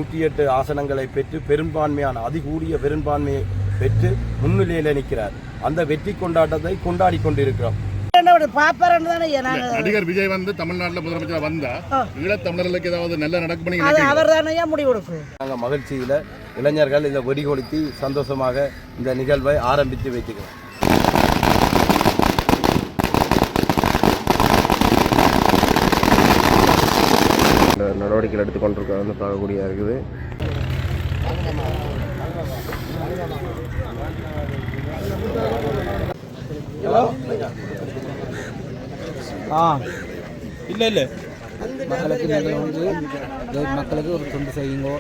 108 ஆசனங்களை பெற்று பெரும்பான்மையான அதிகூடிய பெரும்பான்மையை பெற்று முன்னிலையில் நிற்கிறார். அந்த வெற்றி கொண்டாட்டத்தை கொண்டாடி கொண்டிருக்கிறோம். நடிகர் விஜய் வந்து தமிழ்நாட்டில் முதலமைச்சர் வந்தா ஈழத்தமிழர்களுக்கு ஏதாவது நல்ல நடக்கும் நாங்கள் மகிழ்ச்சியில் இளைஞர்கள் இதை வெடிகொளுத்தி சந்தோஷமாக இந்த நிகழ்வை ஆரம்பித்து வைத்துக்கிறோம். நடவடிக்கைகள் எடுத்துக்கொண்டிருக்க வந்து பார்க்கக்கூடிய இருக்குது. இல்லை மக்களுக்கு நீங்கள் வந்து மக்களுக்கு ஒரு தொண்டு செய்யுங்கோ.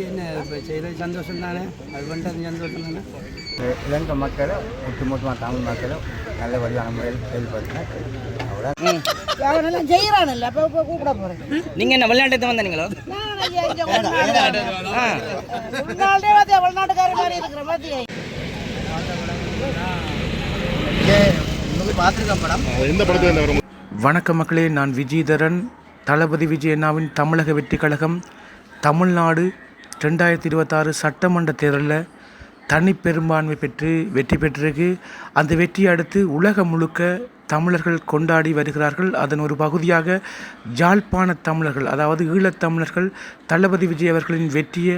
என்ன இப்போ செய்கிறது சந்தோஷம் தானே, அது பண்ணுறது சந்தோஷம் தானே. இலங்கை மக்கள் ஒட்டுமொத்தமாக தமிழ் மக்களும் நல்ல வழியான முறையில் செயல்படுத்தினா செய்யறானல்ல. அப்போ கூப்பிட போகிறேன். நீங்கள் என்ன வெளிநாட்டு வந்தீங்களோ? வெளிநாட்டுக்கார மாதிரி இருக்கிற மாதிரி வணக்கம் மக்களே, நான் விஜயதரன். தளபதி விஜய் அண்ணாவின் தமிழக வெற்றி கழகம் தமிழ்நாடு 2026 சட்டமன்ற தேர்தலில் தனிப்பெரும்பான்மை பெற்று வெற்றி பெற்றிருக்கு. அந்த வெற்றியை அடுத்து உலகம் முழுக்க தமிழர்கள் கொண்டாடி வருகிறார்கள். அதன் ஒரு பகுதியாக யாழ்ப்பாண தமிழர்கள், அதாவது ஈழத்தமிழர்கள் தளபதி விஜய் அவர்களின் வெற்றியை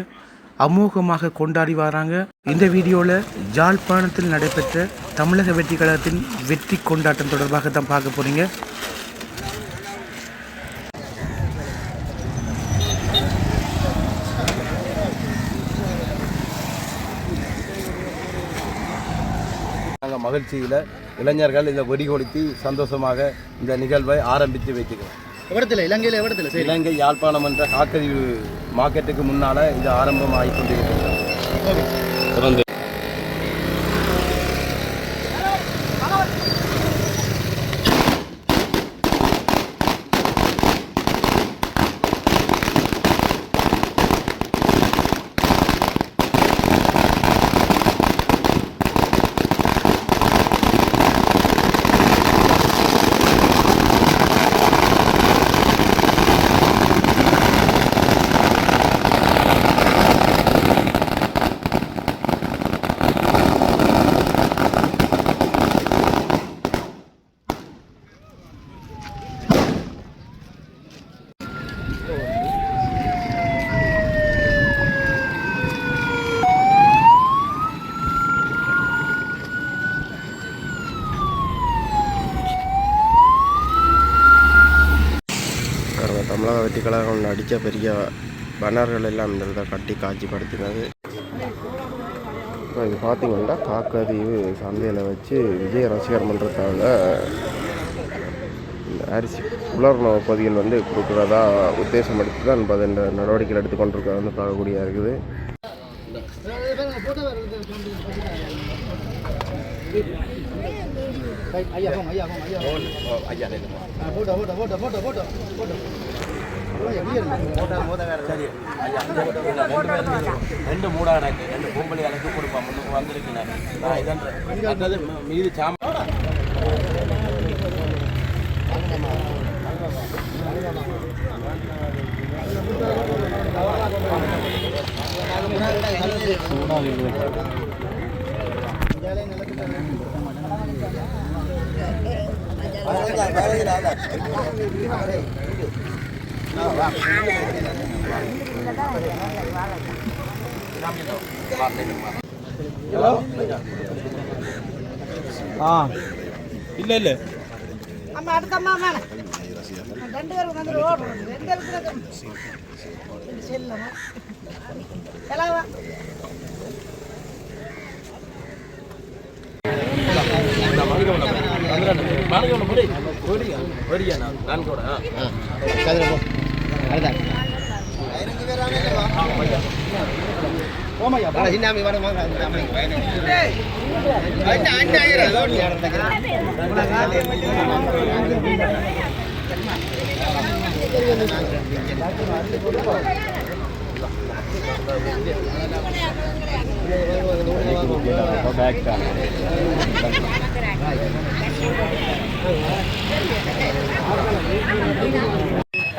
அமோகமாக கொண்டாடி வராங்க. இந்த வீடியோவில் யாழ்ப்பாணத்தில் நடைபெற்ற தமிழக வெற்றி கழகத்தின் வெற்றி கொண்டாட்டம் தொடர்பாக தான் பார்க்க போகிறீங்க. நாங்கள் மகிழ்ச்சியில் இளைஞர்கள் இதை வெடிகொளுத்தி சந்தோஷமாக இந்த நிகழ்வை ஆரம்பித்து வைத்துக்கிறோம். இலங்கை யாழ்ப்பாணம் என்ற காக்கறிவு மார்க்கெட்டுக்கு முன்னால் இது ஆரம்பம் ஆகிக்கொண்டிருக்கிறது. தமிழக வெற்றி கழகம் அடித்த பெரிய பனர்கள் எல்லாம் இந்த இதை கட்டி காட்சிப்படுத்தினது. இது பார்த்திங்கன்னா காக்கதீவு சந்தையில் வச்சு விஜய் ரசிகர் மன்றத்தால் இந்த அரிசி உலர்ணவு பகுதிகள் வந்து கொடுக்குறதா உத்தேசம் எடுத்து தான் இப்போ இந்த நடவடிக்கைகள் எடுத்துக்கொண்டிருக்க வந்து பார்க்கக்கூடிய இருக்குது. சரி ரெண்டு மூடா எனக்கு 2 பொம்பளை எனக்கு கொடுப்பேன். முன்னுக்கு வந்திருக்கேன் நான் இதன்றது மீது சாம இல்லை அம்மா அடுத்தம்மா ரெண்டு பேரும் வந்து ஓடுறது 2 பேருக்கு செல்லமா எல்லாம்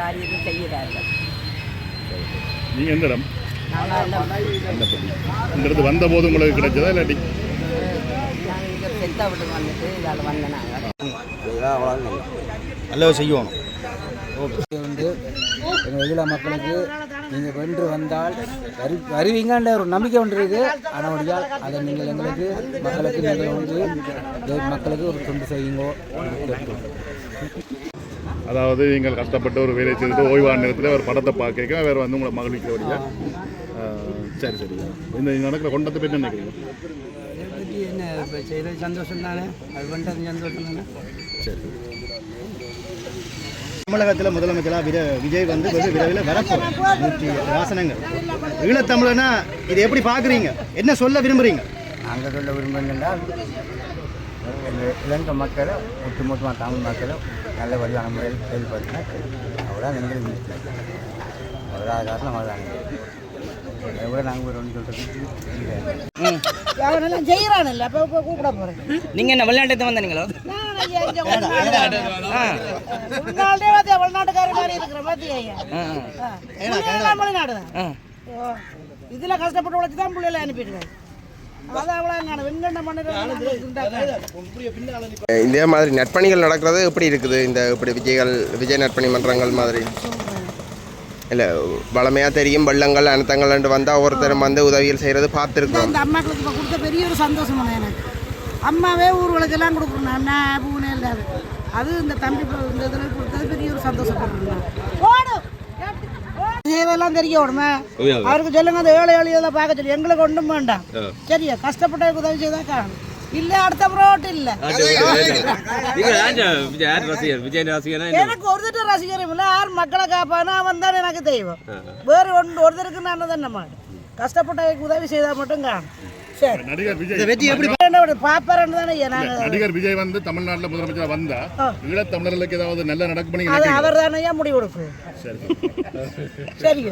காரியத்தை செய்கிறார்கள். நீங்கள் எந்த இடம்? நாங்கள் இந்த இடத்து வந்த போது உங்களுக்கு கிடைச்சதா இல்லாட்டி நாங்கள் இங்கே செத்தா விட்டு வந்துட்டு இதால் வந்த நாங்கள் நல்ல செய்யணும். வந்து எங்கள் எதிர மக்களுக்கு நீங்கள் வென்று வந்தால் வருவீங்கன்ற ஒரு நம்பிக்கை ஒன்று இருக்குது. ஆனால் அதை நீங்கள் எங்களுக்கு மக்களுக்கு நீங்கள் வந்து மக்களுக்கு ஒரு தொண்டு செய்யுங்கோ. அதாவது நீங்கள் கஷ்டப்பட்டு ஒரு வேலையை செய்துட்டு ஓய்வான நேரத்தில் ஒரு படத்தை பார்க்க வேறு வந்து உங்களை மகிழ்விக்கிற வழியா. சரி சரி. இந்த நடக்கிற கொண்டத்தை பற்றி என்ன நினைக்கிறீங்க? இதை பற்றி என்ன இப்போ செய்கிறது சந்தோஷம் தானே, அது பண்ணுறது சந்தோஷம் தானே. சரி. தமிழகத்தில் முதலமைச்சராக விஜய் வந்து விரைவில் வரப்போம் 108 ஆசனங்கள். ஈழத்தமிழனா இதை எப்படி பார்க்குறீங்க? என்ன சொல்ல விரும்புகிறீங்க? நாங்கள் சொல்ல விரும்புகிறேன்னால் இலங்கை மக்களும் ஒட்டுமொத்தமாக தமிழ் மக்களும் நல்ல வழியான முறையில் செயல்படுத்தினா அவ்வளோதான் எங்களுக்கு அவ்வளோதான் காரணம் அவ்வளோதான். எவ்வளோ நாங்கள் ஒரு ஒன்று சொல்கிறது அவனெல்லாம் செய்கிறான்ல, அப்போ இப்போ கூப்பிட போகிறேன். நீங்கள் என்ன வெளிநாட்டுக்கு வந்தீங்களோ? உள்நாட்டே வெளிநாட்டுக்கார மாதிரி இருக்கிற மாதிரி ஐயா. வெளிநாடு தான். இதில் கஷ்டப்பட்டு உழைச்சி தான் பிள்ளைகளை அனுப்பிடுவேன். அதான் அவ்வளோ நான் வெங்கண்ண மன்னர் இதே மாதிரி நற்பணிகள் நடக்கிறது எப்படி இருக்குது? இந்த இப்படி விஜய் நற்பணி மன்றங்கள் மாதிரி இல்லை வளமையாக தெரியும். வெள்ளங்கள் அனர்த்தங்கள் வந்தால் ஒவ்வொருத்தரும் வந்து உதவிகள் செய்கிறது பார்த்துருக்கோம். இந்த அம்மாக்களுக்கு இப்போ கொடுத்த பெரிய ஒரு சந்தோஷம் எனக்கு. அம்மாவே ஊர்களுக்கெல்லாம் கொடுக்குறேன். நான் பூனே இல்லாது அது இந்த தம்பி இந்த இதில் கொடுத்தது பெரிய ஒரு சந்தோஷப்படுறேன். இதெல்லாம் தெரிய விடுமே அவருக்கு சொல்லுங்க. அந்த ஏழை இதெல்லாம் பார்க்க சொல்லி எங்களுக்கு ஒன்றும் வேண்டாம். சரியா, கஷ்டப்பட்ட உதவி செய்தா காணும். இல்ல அடுத்த புரோட்டு இல்ல. எனக்கு ஒரு திட்ட ரசிகரும் இல்லை. யார் மக்களை காப்பானா அவன் தான் எனக்கு தெய்வம். வேறு ஒருத்தருக்கு நான் தானே மாட்டேன். கஷ்டப்பட்ட உதவி செய்தா மட்டும் காணும். சரி, நடிகர் விஜய் நடிகர் விஜய் வந்து தமிழ்நாட்டில் முதலமைச்சராக வந்தா ஈழத்தமிழர்களுக்கு ஏதாவது நல்ல நடக்கும் அவர் தானே முடிவு கொடுக்கும். சரிங்க,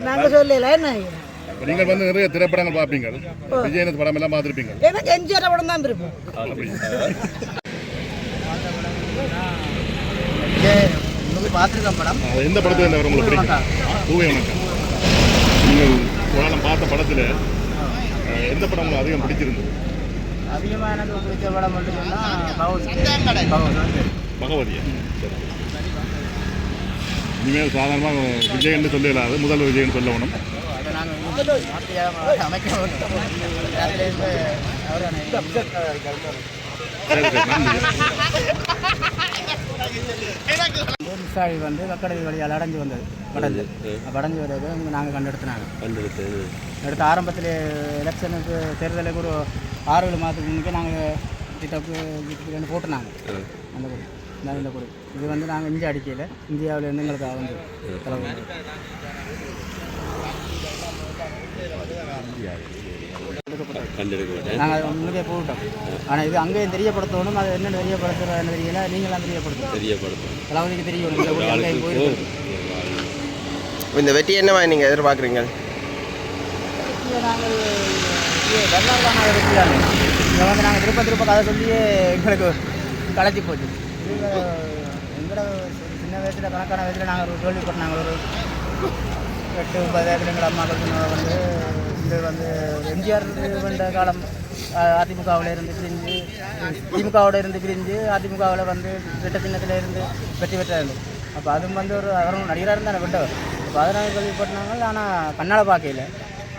நாங்க சொல்லல. என்ன நீங்கள் வந்து நிறைய திரைப்படங்கள் பார்ப்பீங்க, விஜய் படம் எல்லாம் பார்த்துருப்பீங்க. எனக்கு எம்ஜிஆர் படம் தான் இருப்போம். பார்த்துருக்கேன் படம். எந்த படத்தில் உங்களுக்கு பிடிக்கும்? பூவே வணக்கம். நீங்கள் புராணம் பார்த்த படத்தில் எந்த படம் உங்களுக்கு அதிகம் பிடிச்சிருந்தது? அதிகமாக எனக்கு பிடிச்ச படம் மட்டும் பகவதியா? சரி. இனிமேல் சாதாரணமாக விஜய் என்று சொல்ல இல்லாது முதல் விஜய்னு சொல்ல வேணும். விவசாயி வந்து கக்கடை வழியால் அடைஞ்சு வந்தது. அடைஞ்சு வர்றது நாங்கள் கண்டெடுத்து எடுத்த ஆரம்பத்தில் எலெக்ஷனுக்கு தேர்தலுக்கு ஒரு 6-7 மாதத்துக்கு முன்னே நாங்கள் கிட்ட போட்டுனாங்க. அந்த கொடி இந்த கொடி இது வந்து நாங்கள் இந்தியா அடிக்கையில் இந்தியாவில் இருந்து எங்களுக்கு வந்து தலைவர் நாங்கள் முன்னே போட்டோம். ஆனால் இது அங்கேயும் தெரியப்படுத்தணும். அது என்ன தெரியப்படுத்துறது தெரியல. நீங்களாம் தெரியப்படுத்தும் தலைவருக்கு தெரியும். இந்த வெற்றி என்னவா நீங்கள் எதிர்பார்க்குறீங்க? நாங்கள் வெள்ளாடுதான வெற்றி தானே. இங்கே வந்து நாங்கள் திருப்ப கதை சொல்லியே எங்களுக்கு களைச்சி போச்சு. இது எங்களோட சின்ன வயசில் கணக்கான வயசில் நாங்கள் ஒரு கேள்விப்பட்டோம். நாங்கள் ஒரு 8-9 வயதில் எங்கள் அம்மாக்கள் வந்து இது வந்து எம்ஜிஆர் வென்ற காலம் அதிமுகவில் இருந்து பிரிஞ்சு திமுகவோட இருந்து பிரிஞ்சு அதிமுகவில் வந்து வெட்ட சின்னத்தில் இருந்து வெற்றி பெற்றாரு. அப்போ அதுவும் வந்து ஒரு அவரும் நடிகராக இருந்தால் வெட்டவர். இப்போ அதை நாங்கள் கேள்விப்பட்டாங்க. ஆனால் கண்ணால் பார்க்கல.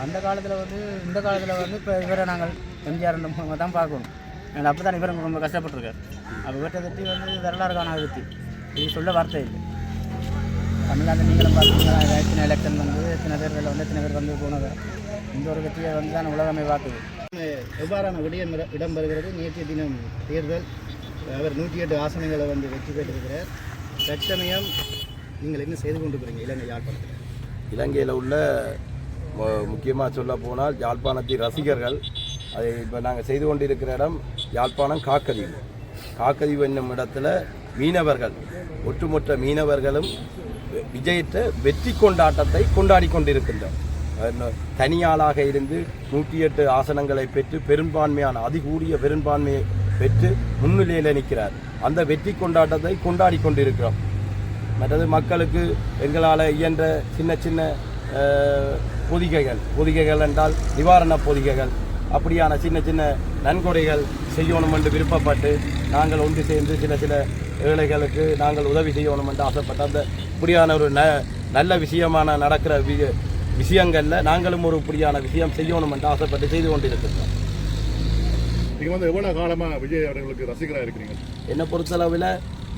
அந்த காலத்தில் வந்து இந்த காலத்தில் வந்து இப்போ இவரை நாங்கள் எம்ஜிஆர் மூலமாக தான் பார்க்கணும். எங்கள் அப்போ தான் இவரும் ரொம்ப கஷ்டப்பட்டுருக்காரு. அப்போ வெட்ட வெற்றி வந்து வரலாறு காண வெற்றி. இது சொல்ல வார்த்தை இல்லை. தமிழ்நாட்டில் நீங்களும் பார்த்தீங்கன்னா எத்தனை எலெக்ஷன் வந்து எத்தனை தேர்தலில் வந்து எத்தனை பேர் வந்து போனது. இந்த ஒரு வெற்றியை வந்து தான் உலகமே பார்க்குது. எவ்வாறான விடயம் இடம்பெறுகிறது? நேற்றைய தினம் தேர்தல் அவர் 108 ஆசனங்களை வந்து வெற்றி பெற்றிருக்கிறார். தற்சமயம் நீங்கள் என்ன செய்து கொண்டு போகிறீங்க இலங்கை யாழ்ப்பாணத்தில்? இலங்கையில் உள்ள முக்கியமாக சொல்ல போனால் யாழ்ப்பாணத்தின் ரசிகர்கள் அதை இப்போ நாங்கள் செய்து கொண்டிருக்கிற இடம் யாழ்ப்பாணம் காக்கதீவு என்னும் இடத்துல மீனவர்கள் ஒட்டுமொத்த மீனவர்களும் விஜயித்த வெற்றி கொண்டாட்டத்தை கொண்டாடி கொண்டிருக்கின்றோம். தனியாளாக இருந்து 108 ஆசனங்களை பெற்று பெரும்பான்மையான அதிகூடிய பெரும்பான்மையை பெற்று முன்னிலையில் நிற்கிறார். அந்த வெற்றி கொண்டாட்டத்தை கொண்டாடி கொண்டிருக்கிறோம். மற்றது மக்களுக்கு எங்களால் இயன்ற சின்ன சின்ன பொதிகைகள் என்றால் நிவாரண பொதிகைகள் அப்படியான சின்ன சின்ன நன்கொடைகள் செய்யணும் என்று விருப்பப்பட்டு நாங்கள் ஒன்று சேர்ந்து சில ஏழைகளுக்கு நாங்கள் உதவி செய்யணும் என்று ஆசைப்பட்ட அந்த இப்படியான ஒரு நல்ல விஷயமான நடக்கிற விஷயங்களில் நாங்களும் ஒரு இப்படியான விஷயம் செய்யணும் என்று ஆசைப்பட்டு செய்து கொண்டிருக்கிறோம். நீங்கள் வந்து எவ்வளோ காலமாக விஜய் அவர்களுக்கு ரசிகராக இருக்கிறீங்க? என்னை பொறுத்தளவில்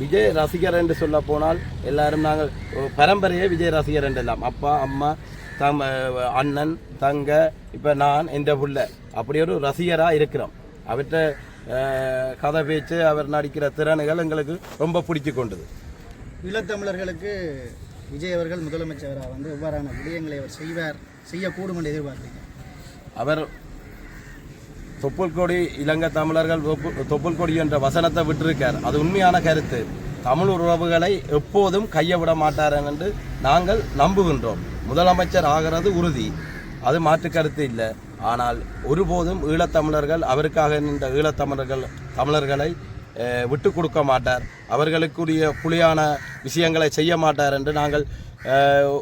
விஜய் ரசிகர் என்று சொல்ல போனால் எல்லாரும் நாங்கள் பரம்பரையே விஜய் ரசிகர் என்றெல்லாம் அப்பா அம்மா அண்ணன் தங்க இப்போ நான் என்ற புள்ள அப்படி ஒரு ரசிகராக இருக்கிறோம். அவற்றை கதை பேச்சு அவர் நடிக்கிற திறனுகள் எங்களுக்கு ரொம்ப பிடிச்சி கொண்டது. ஈழத்தமிழர்களுக்கு விஜய் அவர்கள் முதலமைச்சராக வந்து எவ்வாறான விடயங்களை அவர் செய்யக்கூடும் என்று எதிர்பார்த்தீங்க? அவர் தொப்புள் கொடி இலங்கை தமிழர்கள் தொப்புள் கொடி என்ற வசனத்தை விட்டிருக்கார். அது உண்மையான கருத்து. தமிழ் உறவுகளை எப்போதும் கையை விட மாட்டார் என்று நாங்கள் நம்புகின்றோம். முதலமைச்சர் ஆகிறது உறுதி, அது மாற்று கருத்து இல்லை. ஆனால் ஒருபோதும் ஈழத்தமிழர்கள் அவருக்காக நின்ற தமிழர்களை விட்டு கொடுக்க மாட்டார், அவர்களுக்குரிய புலியான விஷயங்களை செய்ய மாட்டார் என்று நாங்கள்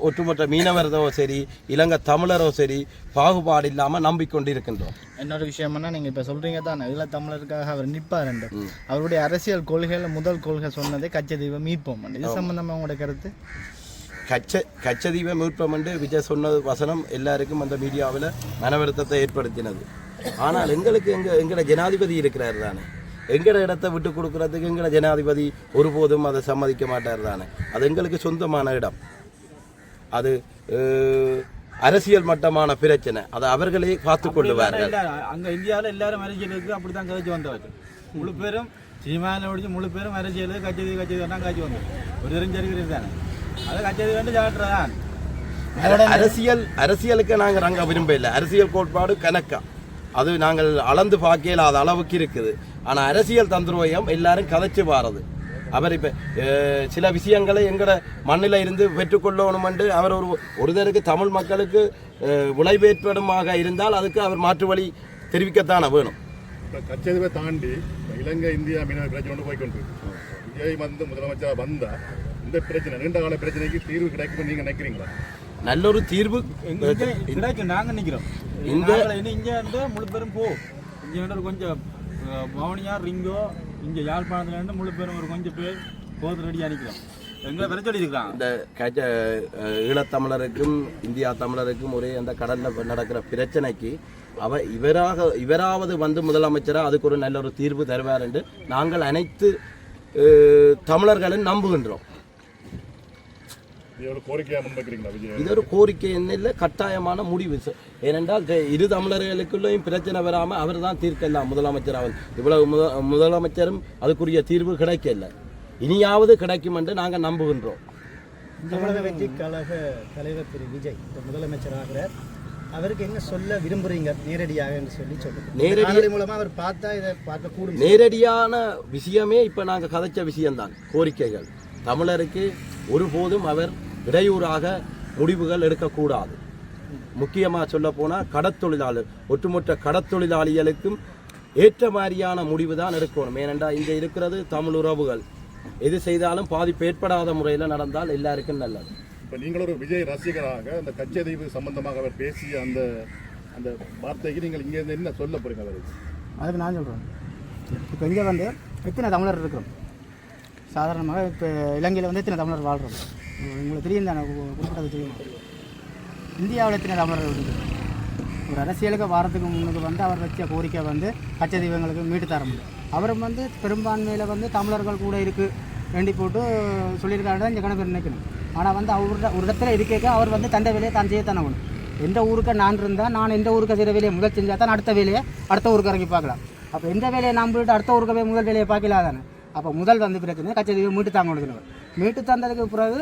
ஒட்டுமொத்த மீனவரோ சரி இலங்கை தமிழரோ சரி பாகுபாடு இல்லாமல் நம்பிக்கொண்டிருக்கின்றோம். இன்னொரு விஷயம்னா நீங்கள் இப்போ சொல்கிறீங்க தான் ஈழத்தமிழருக்காக அவர் நிற்பார் என்று. அவருடைய அரசியல் கொள்கையில் முதல் கொள்கை சொன்னதே கச்சதீவை மீட்போம். இது சம்பந்தமாக உங்களோட கருத்து? கச்சதீவை மீட்போம் என்று விஜய் சொன்ன வசனம் எல்லாருக்கும் அந்த மீடியாவில் மனவருத்தத்தை ஏற்படுத்தினது. ஆனால் எங்களுக்கு எங்களோட ஜனாதிபதி இருக்கிறார் தானே, எங்களோட இடத்தை விட்டு கொடுக்குறதுக்கு எங்களோட ஜனாதிபதி ஒருபோதும் அதை சம்மதிக்க மாட்டார் தானே. அது எங்களுக்கு சொந்தமான இடம், அது அரசியல் மட்டமான பிரச்சனை, அதை அவர்களே பார்த்து கொள்ளுவார்கள். அங்கே இந்தியாவில் எல்லாரும் அரசியலுக்கு அப்படி தான் கதைச்சு வந்தவர்கள். முழு பேரும் சினிமாவில் முடிச்சு முழு பேரும் அரசியல் கட்சி தான் காய்ச்சி வந்தோம். ஒரு தெரிஞ்சறிவு தானே, அதை கட்சி வந்து ஜாட்டுறதான். அரசியலுக்கு நாங்கள் நாங்கள் விரும்ப இல்லை. அரசியல் கோட்பாடு கணக்கா அது நாங்கள் அளந்து பார்க்கல, அது அளவுக்கு இருக்குது. ஆனால் அரசியல் தந்திரோயம் எல்லாரும் கதைச்சு வாரது. அவர் இப்போ சில விஷயங்களை எங்களோட மண்ணில் இருந்து பெற்றுக்கொள்ளணும் என்று அவர் ஒருத்தருக்கு தமிழ் மக்களுக்கு விளைவேற்படுமாக இருந்தால் அதுக்கு அவர் மாற்று வழி தெரிவிக்கத்தானே வேணும். கச்சதீவை தாண்டி இலங்கை இந்தியா மீனவர் பிரச்சனை கொண்டு போய்கொண்டு விஜய் வந்து முதலமைச்சராக வந்தால் இந்த பிரச்சனை நீண்ட கால பிரச்சனைக்கு தீர்வு கிடைக்கும் நீங்கள் நினைக்கிறீங்களா? நல்ல ஒரு தீர்வு கிடைக்கும் நாங்கள் நிற்கிறோம். இங்கே இருந்து முழு பேரும் இங்கே கொஞ்சம் மௌனியா ரிங்கோ இங்கே யாழ்ப்பாணத்துலேருந்து முழு பேரும் ஒரு கொஞ்சம் பேர் போது ரெடியாக நிற்கிறோம். எங்களை வர சொல்லியிருக்கிறான். இந்த ஈழத்தமிழருக்கும் இந்தியா தமிழருக்கும் ஒரே அந்த கடலில் நடக்கிற பிரச்சனைக்கு இவராவது வந்து முதலமைச்சராக அதுக்கு ஒரு நல்ல ஒரு தீர்வு தருவார் என்று நாங்கள் அனைத்து தமிழர்களும் நம்புகின்றோம். இது ஒரு கோரிக்கை இல்லை, கட்டாயமான முடிவு. ஏனென்றால் இரு தமிழர்களுக்குள்ளேயும் பிரச்சனை வராமல் அவர் தான் தீர்க்கலாம் முதலமைச்சர். இவ்வளவு முதலமைச்சரும் அதுக்குரிய தீர்வு கிடைக்கல, இனியாவது கிடைக்கும் என்று நாங்கள் நம்புகின்றோம். தமிழக வெற்றி கழக தலைவர் திரு விஜய் முதலமைச்சராகிறார். அவருக்கு என்ன சொல்ல விரும்புறீங்க நேரடியாக என்று சொல்லி சொல்லுங்க. நேரடி மூலமாக அவர் பார்த்தா இதை பார்க்கக்கூடும். நேரடியான விஷயமே இப்போ நாங்கள் கதைச்ச விஷயம்தான். கோரிக்கைகள் தமிழருக்கு ஒருபோதும் அவர் இடையூறாக முடிவுகள் எடுக்கக்கூடாது. முக்கியமாக சொல்ல போனால் கடத்தொழிலாளர் ஒட்டுமொத்த கடத்தொழிலாளிகளுக்கும் ஏற்ற மாதிரியான முடிவு தான் எடுக்கணும். ஏனென்றால் இங்கே இருக்கிறது தமிழ் உறவுகள், எது செய்தாலும் பாதிப்பு ஏற்படாத முறையில் நடந்தால் எல்லாருக்கும் நல்லது. இப்போ நீங்கள் ஒரு விஜய் ரசிகராக அந்த கச்சதீவு சம்பந்தமாக அவர் பேசிய அந்த அந்த வார்த்தைக்கு நீங்கள் இங்கேருந்து என்ன சொல்ல போகிறீங்க அவருக்கு? அதுக்கு நான் சொல்கிறேன். இப்போ இங்கே வந்து எத்தனை தமிழர் இருக்கிறோம், சாதாரணமாக இப்போ இலங்கையில் வந்து எத்தனை தமிழர் வாழ்கிறோம் உங்களுக்கு தெரியும் தானே, குறிப்பிட்டது தெரியும். இந்தியாவில் எத்தனை தமிழர்கள் இருக்குது. ஒரு அரசியலுக்கு வாரத்துக்கு முன்னுக்கு வந்து அவர் வச்ச கோரிக்கை வந்து கச்சதீவங்களுக்கு மீட்டு தர முடியும். அவரும் வந்து பெரும்பான்மையில் வந்து தமிழர்கள் கூட இருக்குது வேண்டி போட்டு சொல்லியிருக்காரு இங்கே கணக்கு நினைக்கணும். ஆனால் வந்து அவரோட ஒரு இடத்துல இருக்க அவர் வந்து தண்டை வேலையை தான் செய்யத்தானே வேணும். எந்த ஊருக்கு நான் இருந்தால் நான் எந்த ஊருக்கு செய்கிற வேலையை முதல் செஞ்சால் தான் அடுத்த வேலையை அடுத்த ஊருக்கு இறங்கி பார்க்கலாம். அப்போ எந்த வேலையை நாம் போயிட்டு அடுத்த ஊருக்கு போய் முதல் வேலையை பார்க்கலாம் தானே. அப்போ முதல் வந்து பிரச்சனை கச்சதீவை மீட்டு தாங்க கொடுக்கணும். மீட்டு தந்ததுக்கு பிறகு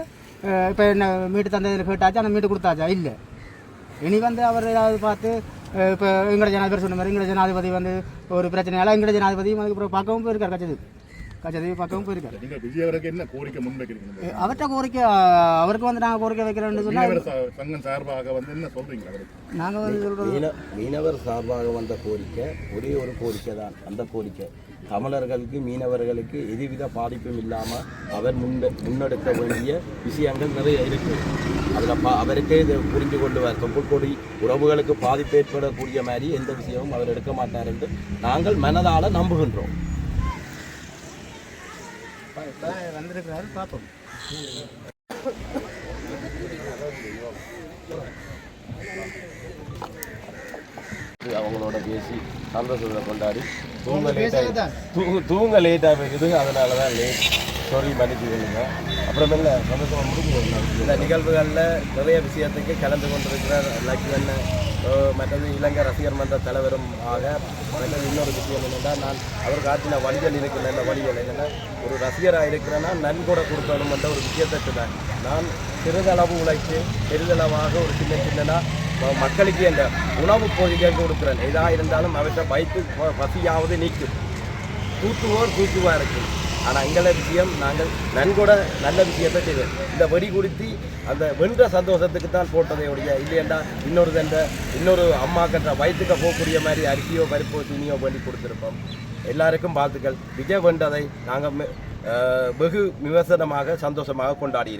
இப்போ என்ன மீட்டு தந்ததில் கேட்டாச்சு, ஆனால் மீட்டு கொடுத்தாச்சா இல்லை. இனி வந்து அவர் ஏதாவது பார்த்து இப்போ எங்களோட ஜனாதிபதி சொன்ன மாதிரி எங்களோட ஜனாதிபதி வந்து ஒரு பிரச்சனையால் எங்களோட ஜனாதிபதியும் அதுக்கு பிறகு பார்க்கவும் போயிருக்கார். கச்சதீவை பார்க்கவும் போயிருக்காரு. அவர்கிட்ட கோரிக்கை அவருக்கு வந்து நாங்கள் கோரிக்கை வைக்கிறோம்னு சொன்னால் நாங்கள் வந்து சொல்கிறோம். மீனவர் சார்பாக வந்த கோரிக்கை ஒரே ஒரு கோரிக்கை தான். அந்த கோரிக்கை தமிழர்களுக்கு மீனவர்களுக்கு எதுவித பாதிப்பும் இல்லாமல் அவர் முன்னெடுக்க வேண்டிய விஷயங்கள் நிறைய இருக்குது. அதில் அவருக்கே இதை புரிந்து கொள்ளுவார். தொப்புள்கொடி உறவுகளுக்கு பாதிப்பு ஏற்படக்கூடிய மாதிரி எந்த விஷயமும் அவர் எடுக்க மாட்டார் என்று நாங்கள் மனதால் நம்புகின்றோம். வந்திருக்கிறாரு, பார்ப்போம். அவங்களோட பேசி சந்தோஷத்தை கொண்டாடி தூங்க லேட்டாக போயிடுது. அதனால தான் லேட். சாரி, மன்னிச்சுக்கோங்க. அப்புறமேல சந்தோஷமாக முடிஞ்சு இந்த நிகழ்வுகளில் நிறைய விஷயத்துக்கு கலந்து கொண்டிருக்கிற லக்ஷ்மணன் மற்றது இலங்கை ரசிகர் மன்ற தலைவரும் ஆக மற்றது இன்னொரு விஷயம் என்னென்னா, நான் அவருக்கு ஆற்றின வழிகள் இருக்கிற நல்ல வழிகள் என்னென்னா, ஒரு ரசிகராக இருக்கிறேன்னா நன்கொடை கொடுக்கணும் என்ற ஒரு விஷயத்தை தான் நான் சிறிதளவு உழைத்து பெரிதளவாக ஒரு சின்னனா மக்களுக்கு அந்த உணவு பொருட்கள் கொடுக்குறேன். எதாக இருந்தாலும் அவற்றை வைத்து பசியாவது நீக்கும். தூத்துவாக இருக்குது. ஆனால் எங்களை விஷயம் நாங்கள் நன்கொட நல்ல விஷயத்தை செய்வோம். இந்த வெடி குடித்து அந்த வென்ற சந்தோஷத்துக்கு தான் போட்டதை ஒழிய இல்லையண்டா இன்னொரு அம்மாக்கிட்ட வயிற்றுக்க போகக்கூடிய மாதிரி அரிசியோ பருப்போ துணியோ பண்ணி கொடுத்துருப்போம். எல்லாருக்கும் வாழ்த்துக்கள். விஜய் வென்றதை நாங்கள் வெகு விமர்சனமாக சந்தோஷமாக கொண்டாடி